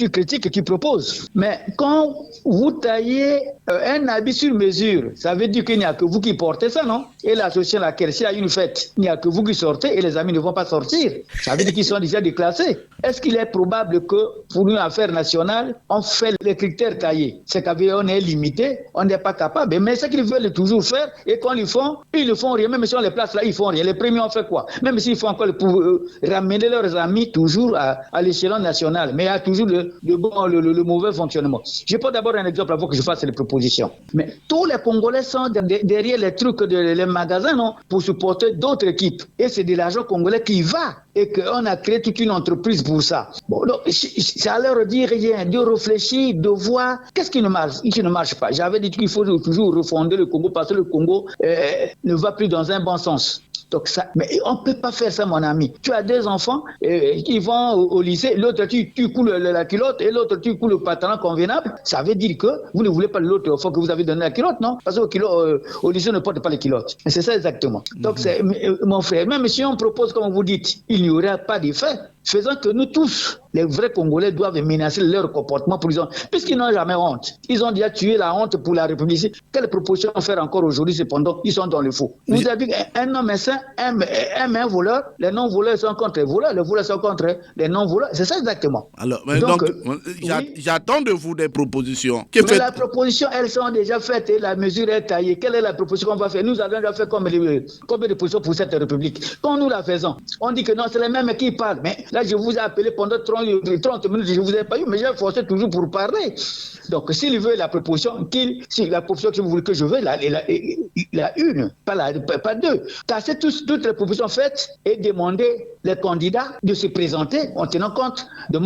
critiques, tu proposes. Mais quand vous taillez un habit sur mesure, ça veut dire qu'il n'y a que vous qui portez ça, non? Et l'association laquelle, s'il y a une fête, il n'y a que vous qui sortez et les amis ne vont pas sortir. Ça veut dire qu'ils sont déjà déclassés. Est-ce qu'il est probable que pour une affaire nationale, on fait les critères taillés? C'est qu'on est limité, on n'est pas capable. Mais ce qu'ils veulent toujours faire, et quand ils ne font rien. Même si on les place là, ils font rien. Les premiers ont fait quoi? Même s'ils font encore pour ramener leurs amis toujours à l'échelon national. Mais il y a toujours le mauvais fonctionnement. Je prends d'abord un exemple avant que je fasse les propositions. Mais tous les Congolais sont derrière les trucs, les magasins, non, pour supporter d'autres équipes. Et c'est de l'argent congolais qui va. Et qu'on a créé toute une entreprise pour ça. Bon, donc, ça leur dit rien, de réfléchir, de voir qu'est-ce qui ne marche pas. J'avais dit qu'il faut toujours refonder le Congo parce que le Congo ne va plus dans un bon sens. Donc ça, mais on ne peut pas faire ça, mon ami. Tu as deux enfants qui vont au lycée, l'autre tu coules la culotte et l'autre tu coules le pantalon convenable. Ça veut dire que vous ne voulez pas l'autre enfant que vous avez donné la culotte, non? Parce qu'au lycée, on ne porte pas les culottes. C'est ça exactement. Donc, mon frère, même si on propose, comme vous dites, il n'y aura pas d'effet. Faisant que nous tous, les vrais Congolais, doivent menacer leur comportement pour puisqu'ils n'ont jamais honte. Ils ont déjà tué la honte pour la République. Quelle proposition faire encore aujourd'hui? Cependant, ils sont dans le faux. Vous avez dit qu'un homme sain aime un voleur, les non-voleurs sont contre les voleurs, les voleurs sont contre les non-voleurs. C'est ça exactement. Alors, donc j'attends de vous des propositions. Mais la proposition, elles sont déjà faites et la mesure est taillée. Quelle est la proposition qu'on va faire? Nous avons déjà fait combien de propositions pour cette République? Quand nous la faisons, on dit que non, c'est les mêmes qui parlent. Mais Là, je vous ai appelé pendant 30 minutes, je ne vous ai pas eu, mais j'ai forcé toujours pour parler. Donc, s'il veut la proposition, la proposition que je veux, il a une, pas deux. Casser toutes les propositions faites et demander les candidats de se présenter en tenant compte de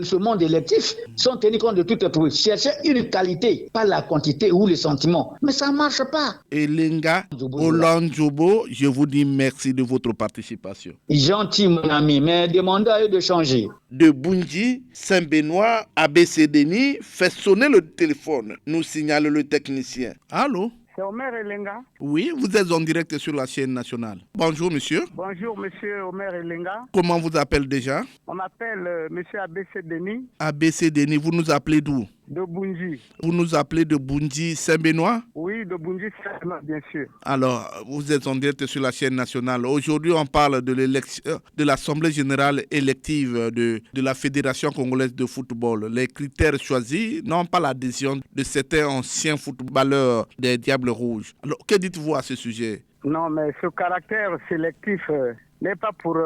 ce monde électif, sans tenir compte de toutes les propositions. Chercher une qualité, pas la quantité ou le sentiment. Mais ça ne marche pas. Elenga Hollande Jobo, je vous dis merci de votre participation. Gentil, mon ami, mais demandez à eux de changer. De Bunji, Saint-Benoît, ABC-Denis, fait sonner le téléphone, nous signale le technicien. Allô? C'est Omer Elenga. Oui, vous êtes en direct sur la chaîne nationale. Bonjour, monsieur. Bonjour, monsieur Omer Elenga. Comment vous appelez déjà? On m'appelle monsieur ABC Denis. ABC Denis, vous nous appelez d'où? De Bunji. Vous nous appelez de Bunji, Saint-Benoît? Oui, de Bunji, Saint-Benoît, bien sûr. Alors, vous êtes en direct sur la chaîne nationale. Aujourd'hui, on parle de l'élection, de l'Assemblée générale élective de la Fédération congolaise de football. Les critères choisis, non pas l'adhésion de certains anciens footballeurs des Diables Rouges. Alors, que dites-vous à ce sujet? Non, mais ce caractère sélectif n'est pas pour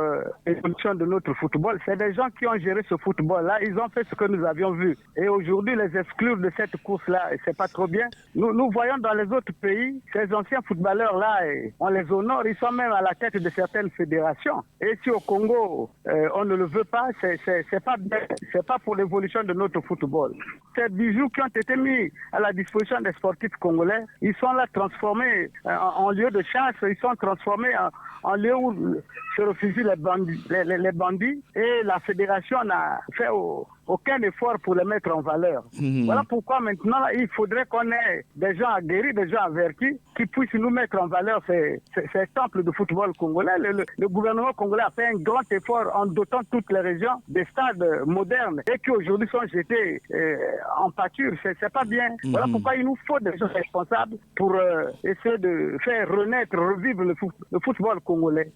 l'évolution de notre football. C'est des gens qui ont géré ce football-là. Ils ont fait ce que nous avions vu. Et aujourd'hui, les exclure de cette course-là, c'est pas trop bien. Nous voyons dans les autres pays, ces anciens footballeurs-là, on les honore. Ils sont même à la tête de certaines fédérations. Et si au Congo, on ne le veut pas, c'est pas bien. C'est pas pour l'évolution de notre football. Ces bijoux qui ont été mis à la disposition des sportifs congolais, ils sont là transformés en lieu de chasse. Ils sont transformés en lieu où se refusent les bandits et la fédération n'a fait aucun effort pour les mettre en valeur. Voilà pourquoi maintenant il faudrait qu'on ait des gens aguerris, des gens avertis qui puissent nous mettre en valeur ces temples de football congolais. Le gouvernement congolais a fait un grand effort en dotant toutes les régions des stades modernes et qui aujourd'hui sont jetés en pâture. C'est pas bien. Voilà pourquoi il nous faut des gens responsables pour essayer de faire renaître, revivre le football congolais.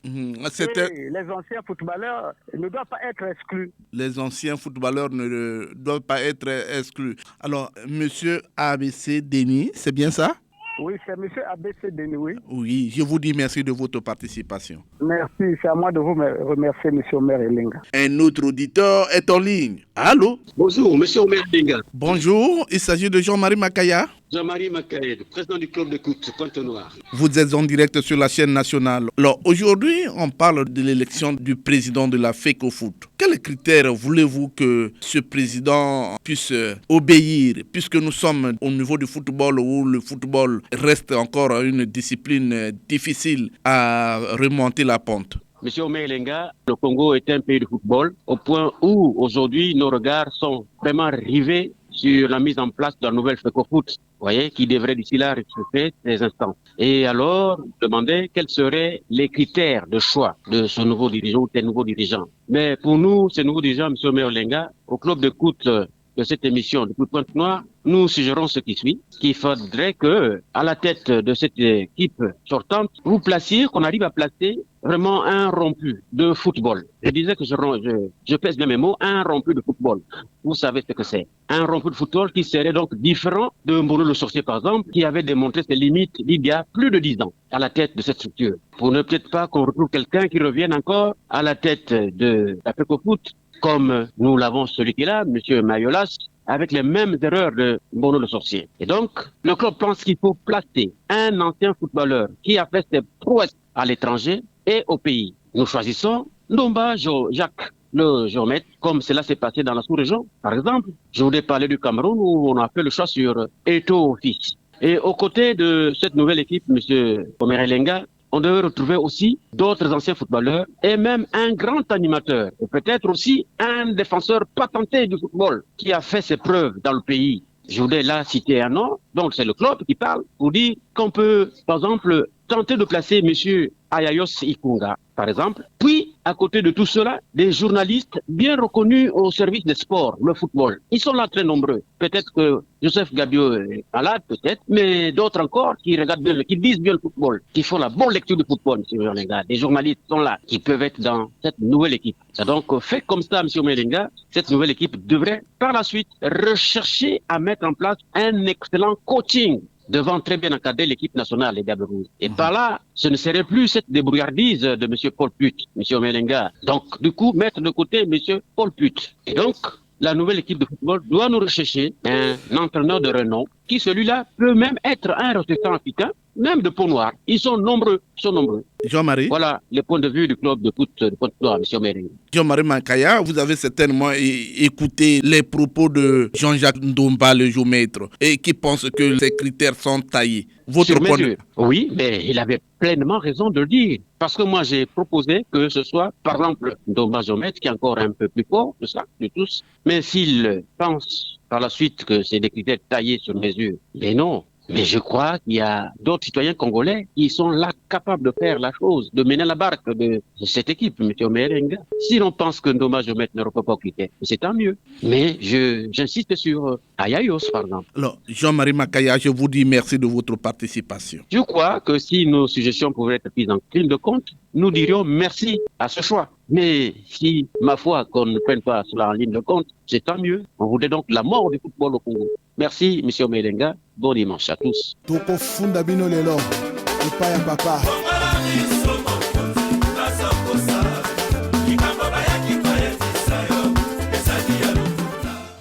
Et les anciens footballeurs ne doivent pas être exclus. Les anciens footballeurs ne doivent pas être exclus. Alors, monsieur ABC Denis, c'est bien ça? Oui, c'est monsieur ABC Denis, oui. Oui, je vous dis merci de votre participation. Merci, c'est à moi de vous remercier, monsieur Omer Elenga. Un autre auditeur est en ligne. Allô? Bonjour, monsieur Omer Elenga. Bonjour, il s'agit de Jean-Marie Makaya. Jean-Marie Makaya, président du club d'écoute Pointe-Noire. Vous êtes en direct sur la chaîne nationale. Alors, aujourd'hui, on parle de l'élection du président de la FECOFOOT. Quels critères voulez-vous que ce président puisse obéir, puisque nous sommes au niveau du football où le football reste encore une discipline difficile à remonter la pente? Monsieur Omer Elenga, le Congo est un pays de football au point où aujourd'hui nos regards sont vraiment rivés sur la mise en place de la nouvelle FECOFOOT, voyez, qui devrait d'ici là réchauffer ces instants. Et alors, demander quels seraient les critères de choix de ce nouveau dirigeant ou des nouveaux dirigeants. Mais pour nous, ces nouveaux dirigeants, M. Omer Elenga, au club d'écoute de cette émission de Pointe-Noire, nous suggérons ce qui suit, qu'il faudrait que, à la tête de cette équipe sortante, vous placiez, qu'on arrive à placer vraiment un rompu de football. Je disais que je pèse bien mes mots, un rompu de football. Vous savez ce que c'est. Un rompu de football qui serait donc différent de Mbolo le Sorcier, par exemple, qui avait démontré ses limites il y a plus de 10 ans à la tête de cette structure. Pour ne peut-être pas qu'on retrouve quelqu'un qui revienne encore à la tête de la FECOFOOT, comme nous l'avons celui qui est là, M. Mayolas, avec les mêmes erreurs de Mbolo le Sorcier. Et donc, le club pense qu'il faut placer un ancien footballeur qui a fait ses prouesses à l'étranger et au pays. Nous choisissons Ndomba Jacques, le géomètre, comme cela s'est passé dans la sous-région. Par exemple, je voudrais parler du Cameroun où on a fait le choix sur Eto'o Fils. Et aux côtés de cette nouvelle équipe, M. Omer Elenga, on devait retrouver aussi d'autres anciens footballeurs et même un grand animateur et peut-être aussi un défenseur patenté du football qui a fait ses preuves dans le pays. Je voudrais là citer un nom, donc c'est le club qui parle pour dire qu'on peut, par exemple, tenter de placer M. Ayayos Ikunga, par exemple. Puis, à côté de tout cela, des journalistes bien reconnus au service des sports, le football. Ils sont là très nombreux. Peut-être que Joseph Gabio est malade, peut-être, mais d'autres encore qui regardent bien, qui disent bien le football, qui font la bonne lecture du football, M. Melenga. Des journalistes sont là, qui peuvent être dans cette nouvelle équipe. C'est donc fait comme ça, M. Melenga, cette nouvelle équipe devrait, par la suite, rechercher à mettre en place un excellent coaching devant très bien encadrer l'équipe nationale, les Diables Rouges. Et par là, ce ne serait plus cette débrouillardise de M. Paul Put, M. Melenga. Donc, du coup, mettre de côté M. Paul Put. Et donc, la nouvelle équipe de football doit nous rechercher un entraîneur de renom qui, celui-là, peut même être un ressortissant africain, même de peau noire. Ils sont nombreux, Jean-Marie. Voilà le point de vue du club de foot de Pointe-Noire, M. Merengue. Jean-Marie Mankaya, vous avez certainement écouté les propos de Jean-Jacques Ndomba, le géomètre, et qui pense que ces critères sont taillés. Votre point de vue. Oui, mais il avait pleinement raison de le dire. Parce que moi, j'ai proposé que ce soit, par exemple, Ndomba géomètre, qui est encore un peu plus fort de ça, de tous. Mais s'il pense par la suite que c'est des critères taillés sur mesure, mais non. Mais je crois qu'il y a d'autres citoyens congolais qui sont là capables de faire la chose, de mener la barque de cette équipe, M. Merenga. Si l'on pense que Ndomba géomètre ne répond pas aux critères, c'est tant mieux. Mais j'insiste sur Ayayos, par exemple. Alors, Jean-Marie Makaya, je vous dis merci de votre participation. Je crois que si nos suggestions pouvaient être prises en ligne de compte, nous dirions merci à ce choix. Mais si, ma foi, qu'on ne prenne pas cela en ligne de compte, c'est tant mieux. On voudrait donc la mort du football au Congo. Merci, M. Merenga. Bon dimanche à tous.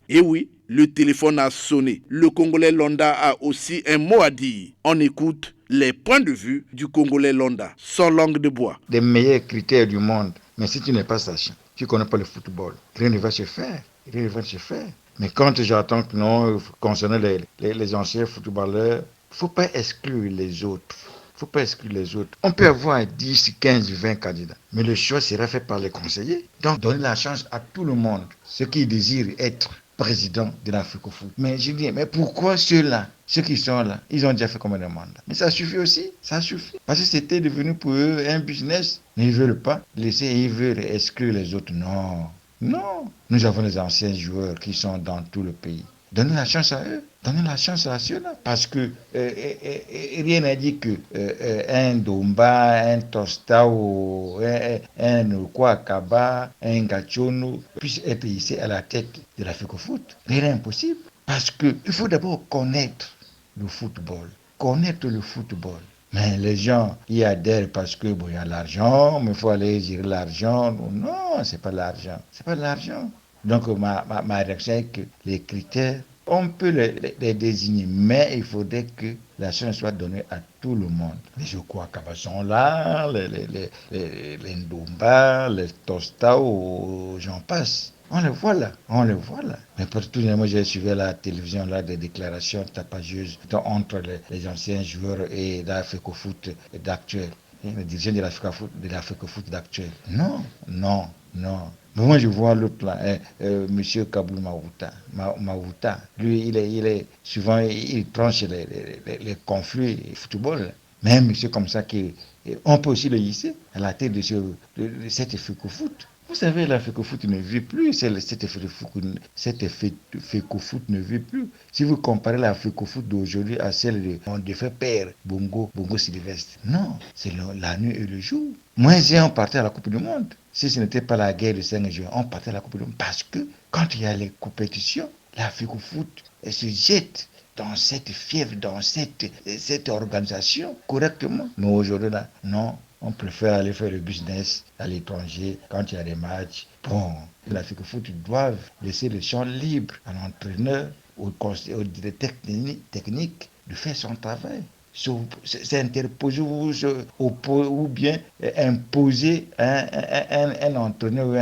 Et oui, le téléphone a sonné. Le Congolais Londa a aussi un mot à dire. On écoute les points de vue du Congolais Londa, sans langue de bois. Des meilleurs critères du monde. Mais si tu n'es pas sachant, tu ne connais pas le football, rien ne va se faire. Rien ne va se faire. Mais quand j'entends que non, concernant les anciens footballeurs, il ne faut pas exclure les autres. Il ne faut pas exclure les autres. On peut avoir 10, 15, 20 candidats. Mais le choix sera fait par les conseillers. Donc, donner la chance à tout le monde, ceux qui désirent être président de l'Afrique-Foot. Mais je dis, mais pourquoi ceux-là, ceux qui sont là, ils ont déjà fait combien de mandats? Mais ça suffit aussi, ça suffit. Parce que c'était devenu pour eux un business. Mais ils ne veulent pas laisser, ils veulent exclure les autres. Non, non. Nous avons les anciens joueurs qui sont dans tout le pays. Donnez la chance à eux. Donnez la chance à ceux-là. Parce que rien n'a dit que un Ndomba, un Tostao, un Kwakaba, un Gachono puisse être ici à la tête de l'Afrique-Foot. Rien n'est impossible. Parce qu'il faut d'abord connaître le football. Connaître le football. Mais les gens y adhèrent parce que bon, y a l'argent, mais il faut aller gérer l'argent. Non, c'est pas l'argent. C'est pas l'argent. Donc ma réaction est que les critères, on peut les désigner, mais il faudrait que la chance soit donnée à tout le monde. Les Jokwakaba sont là, les Ndomba, les Tostao, j'en passe. On les voit là, on les voit là. Mais partout, moi j'ai suivi à la télévision là des déclarations tapageuses entre les anciens joueurs et l'Afrique-Foot d'actuel. Les dirigeants de l'Afrique-Foot d'actuel. Non, non, non. Mais moi je vois l'autre là, Monsieur Kaboul Maouta. Lui, il est souvent, il tranche les conflits football. Mais un monsieur comme ça, on peut aussi le hisser à la tête de cet Afrique-Foot. Vous savez, l'Afrique-Foot ne vit plus, cet Afrique-Foot ne vit plus. Si vous comparez l'Afrique-Foot d'aujourd'hui à celle de défunt père Bongo Sylvestre, non, c'est la nuit et le jour. Moi, on partait à la Coupe du Monde. Si ce n'était pas la guerre de 5 juin, on partait à la Coupe du Monde. Parce que quand il y a les compétitions, l'Afrique-Foot se jette dans cette fièvre, dans cette organisation correctement. Mais aujourd'hui, là, non. On préfère aller faire le business à l'étranger quand il y a des matchs. Bon, l'Afrique-Foot doivent laisser le champ libre à l'entraîneur, au directeur technique de faire son travail. S'interposer ou bien imposer un entraîneur ou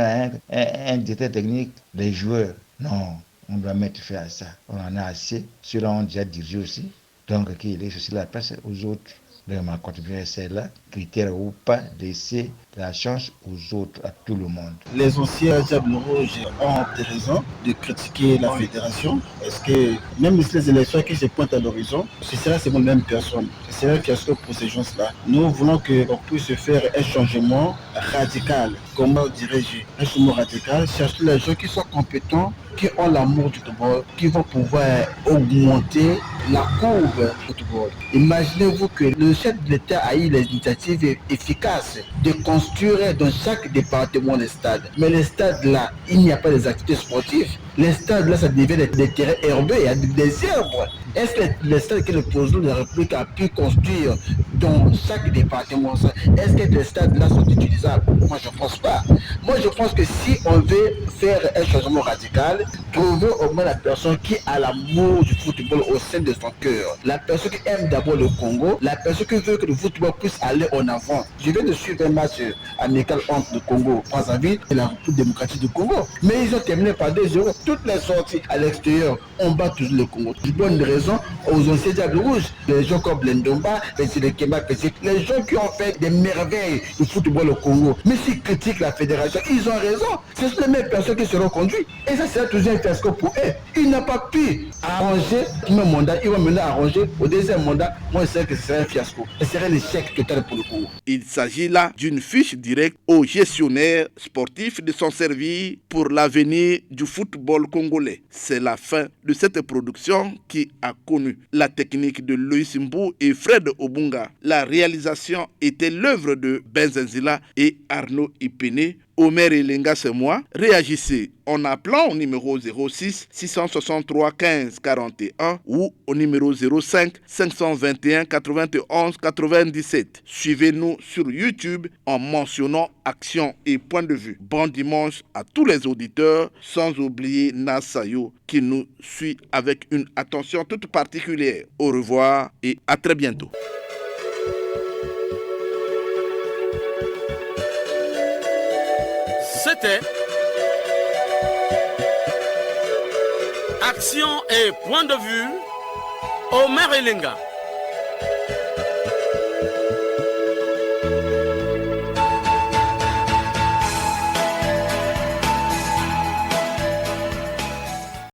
un directeur technique, les joueurs. Non, on doit mettre fin à ça. On en a assez. Ceux-là ont déjà dirigé aussi. Donc, qu'il laisse aussi la place aux autres. Donc, ma contribution, c'est là, critère ou pas, laisser la chance aux autres, à tout le monde. Les anciens Diables Rouges ont raison de critiquer la fédération. Est-ce que même les élections qui se pointent à l'horizon, ce sera ces mêmes personnes. Ce sera un fiasco pour ces gens-là. Nous voulons qu'on puisse faire un changement radical. Comment dirais-je? Un changement radical, chercher les gens qui sont compétents qui ont l'amour du football, qui vont pouvoir augmenter la courbe du football. Imaginez-vous que le chef de l'État a eu les initiatives efficaces de construire dans chaque département des stades. Mais les stades là, il n'y a pas des activités sportives. Les stades là, ça devient des terrains herbeux, il y a des arbres. Est-ce que les stades que le président de la République a pu construire dans chaque département, est-ce que les stades là sont utilisables? Moi je ne pense pas. Moi je pense que si on veut faire un changement radical, trouver au moins la personne qui a l'amour du football au sein de son cœur. La personne qui aime d'abord le Congo, la personne qui veut que le football puisse aller en avant. Je viens de suivre un match amical entre le Congo, Brazzaville et la République démocratique du Congo. Mais ils ont terminé par 2-0. Toutes les sorties à l'extérieur, on bat toujours le Congo. Je donne raison aux anciens diables rouges, les gens comme Lendomba, les Kemba Petit, les gens qui ont fait des merveilles du football au Congo. Mais s'ils critiquent la fédération, ils ont raison. Ce sont les mêmes personnes qui seront conduites. Et ça sera toujours un fiasco pour eux. Ils n'ont pas pu arranger le premier mandat. Ils vont maintenant arranger au deuxième mandat. Moi, je sais que ce serait un fiasco. Ce serait un échec total pour le Congo. Il s'agit là d'une fiche directe aux gestionnaires sportifs de s'en servir pour l'avenir du football congolais. C'est la fin de cette production qui a connu la technique de Loïs Mbou et Fred Obunga. La réalisation était l'œuvre de Benzenzila et Arnaud Ipene. Omer Elenga, c'est moi. Réagissez en appelant au numéro 06 663 15 41 ou au numéro 05 521 91 97. Suivez-nous sur YouTube en mentionnant Action et Point de Vue. Bon dimanche à tous les auditeurs, sans oublier Nasayo qui nous suit avec une attention toute particulière. Au revoir et à très bientôt. C'était Action et Point de Vue, Omer Elenga.